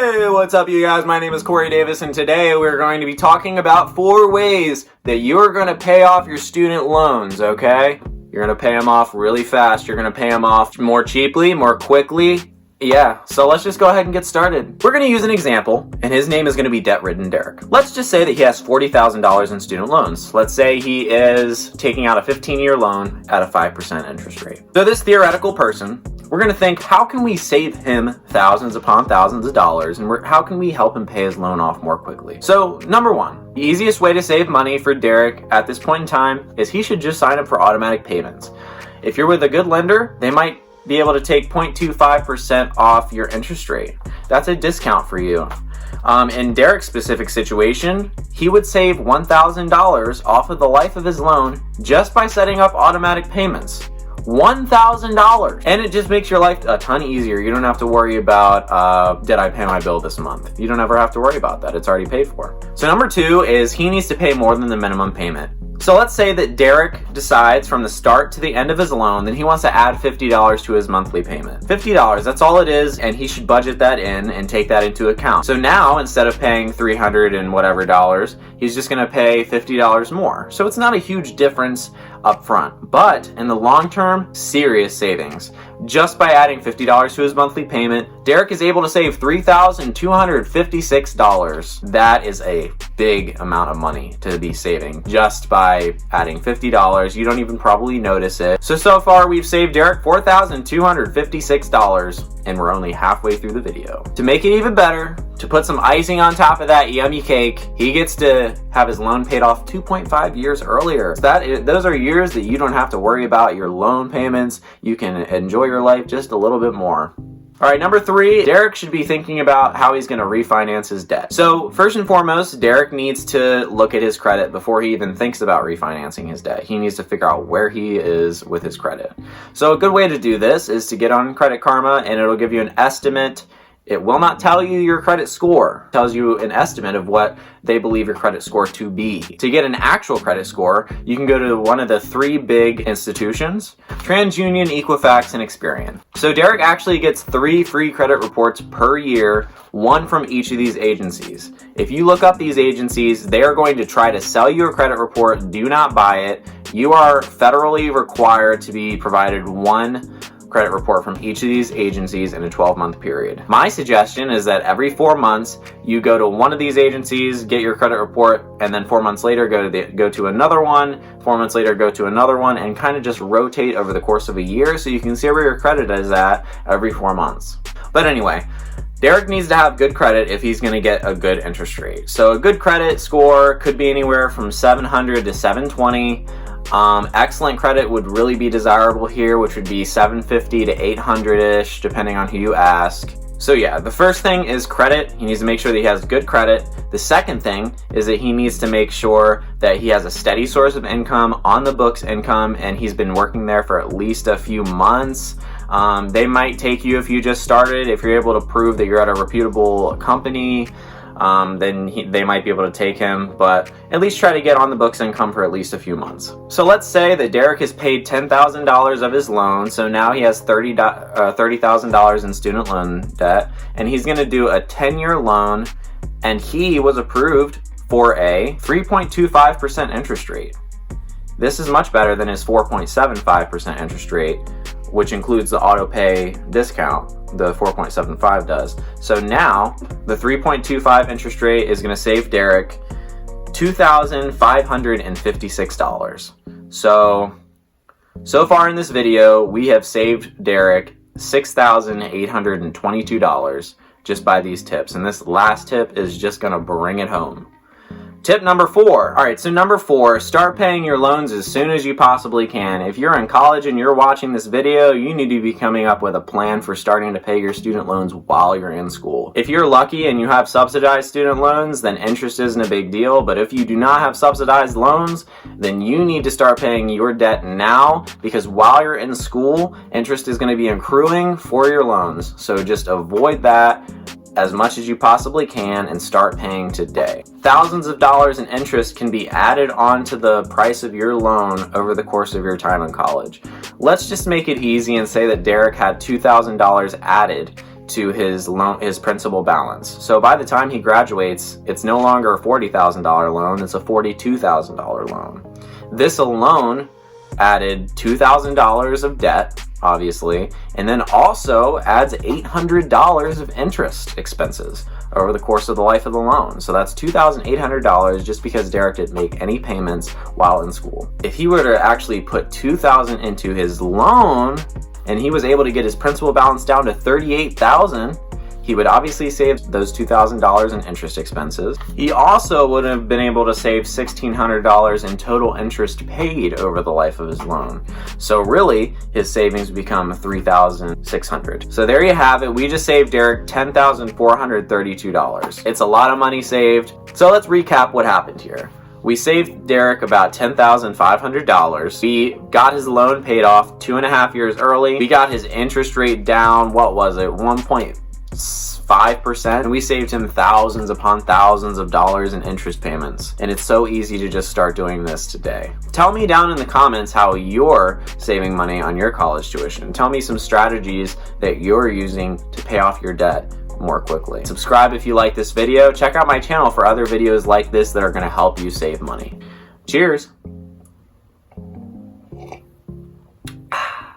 Hey, what's up you guys? My name is Corey Davis and today we're going to be talking about 4 ways that you're going to pay off your student loans, okay? You're going to pay them off really fast. You're going to pay them off more cheaply, more quickly. Yeah, so let's just go ahead and get started. We're going to use an example, and his name is going to be Debt-Ridden Derek. Let's just say that he has $40,000 in student loans. Let's say he is taking out a 15-year loan at a 5% interest rate. So this theoretical person, we're going to think, how can we save him thousands upon thousands of dollars, and how can we help him pay his loan off more quickly? So, number one, the easiest way to save money for Derek at this point in time is he should just sign up for automatic payments. If you're with a good lender, they might be able to take 0.25% off your interest rate. That's a discount for you. In Derek's specific situation, he would save $1,000 off of the life of his loan just by setting up automatic payments. $1,000! And it just makes your life a ton easier. You don't have to worry about, did I pay my bill this month? You don't ever have to worry about that. It's already paid for. So number 2 is he needs to pay more than the minimum payment. So let's say that Derek decides from the start to the end of his loan that he wants to add $50 to his monthly payment. $50, that's all it is, and he should budget that in and take that into account. So now, instead of paying $300 and whatever dollars, he's just going to pay $50 more. So it's not a huge difference up front, but in the long term, serious savings. Just by adding $50 to his monthly payment, Derek is able to save $3,256. That is a big amount of money to be saving just by adding $50. You don't even probably notice it. So far we've saved Derek $4,256, and we're only halfway through the video. To make it even better, to put some icing on top of that yummy cake, he gets to have his loan paid off 2.5 years earlier. Those are years that you don't have to worry about your loan payments. You can enjoy your life just a little bit more. All right, number 3, Derek should be thinking about how he's going to refinance his debt. So first and foremost, Derek needs to look at his credit before he even thinks about refinancing his debt. He needs to figure out where he is with his credit. So a good way to do this is to get on Credit Karma, and it'll give you an estimate. It will not tell you your credit score. It tells you an estimate of what they believe your credit score to be. To get an actual credit score, you can go to one of the 3 big institutions: TransUnion, Equifax, and Experian. So Derek actually gets 3 free credit reports per year, 1 from each of these agencies. If you look up these agencies, they are going to try to sell you a credit report. Do not buy it. You are federally required to be provided 1 credit report from each of these agencies in a 12-month period. My suggestion is that every 4 months you go to one of these agencies, get your credit report, and then 4 months later go to another one, 4 months later go to another one, and kind of just rotate over the course of a year so you can see where your credit is at every 4 months. But anyway, Derek needs to have good credit if he's going to get a good interest rate. So a good credit score could be anywhere from 700 to 720. Excellent credit would really be desirable here, which would be 750 to 800-ish, depending on who you ask. So yeah, the first thing is credit. He needs to make sure that he has good credit. The second thing is that he needs to make sure that he has a steady source of income, on the books income, and he's been working there for at least a few months. They might take you if you just started. If you're able to prove that you're at a reputable company, then they might be able to take him, but at least try to get on the books income for at least a few months. So let's say that Derek has paid $10,000 of his loan, so now he has $30,000 in student loan debt, and he's going to do a 10-year loan, and he was approved for a 3.25% interest rate. This is much better than his 4.75% interest rate, which includes the auto pay discount. The 4.75 does. So now the 3.25 interest rate is going to save Derek $2,556. So far in this video, we have saved Derek $6,822 just by these tips. And this last tip is just going to bring it home. Tip number 4. All right, so number 4, start paying your loans as soon as you possibly can. If you're in college and you're watching this video, you need to be coming up with a plan for starting to pay your student loans while you're in school. If you're lucky and you have subsidized student loans, then interest isn't a big deal. But if you do not have subsidized loans, then you need to start paying your debt now, because while you're in school, interest is going to be accruing for your loans. So just avoid that as much as you possibly can and start paying today. Thousands of dollars in interest can be added onto the price of your loan over the course of your time in college. Let's just make it easy and say that Derek had $2,000 added into his loan, his principal balance. So by the time he graduates, it's no longer a $40,000 loan, it's a $42,000 loan. This alone added $2,000 of debt, obviously, and then also adds $800 of interest expenses over the course of the life of the loan. So that's $2,800 just because Derek didn't make any payments while in school. If he were to actually put $2,000 into his loan and he was able to get his principal balance down to $38,000, he would obviously save those $2,000 in interest expenses. He also would have been able to save $1,600 in total interest paid over the life of his loan. So really, his savings become $3,600. So there you have it. We just saved Derek $10,432. It's a lot of money saved. So let's recap what happened here. We saved Derek about $10,500. We got his loan paid off 2.5 years early. We got his interest rate down, what was it, 1.5%, and we saved him thousands upon thousands of dollars in interest payments. And it's so easy to just start doing this today. Tell me down in the comments how you're saving money on your college tuition. Tell me some strategies that you're using to pay off your debt more quickly. Subscribe if you like this video. Check out my channel for other videos like this that are going to help you save money. Cheers!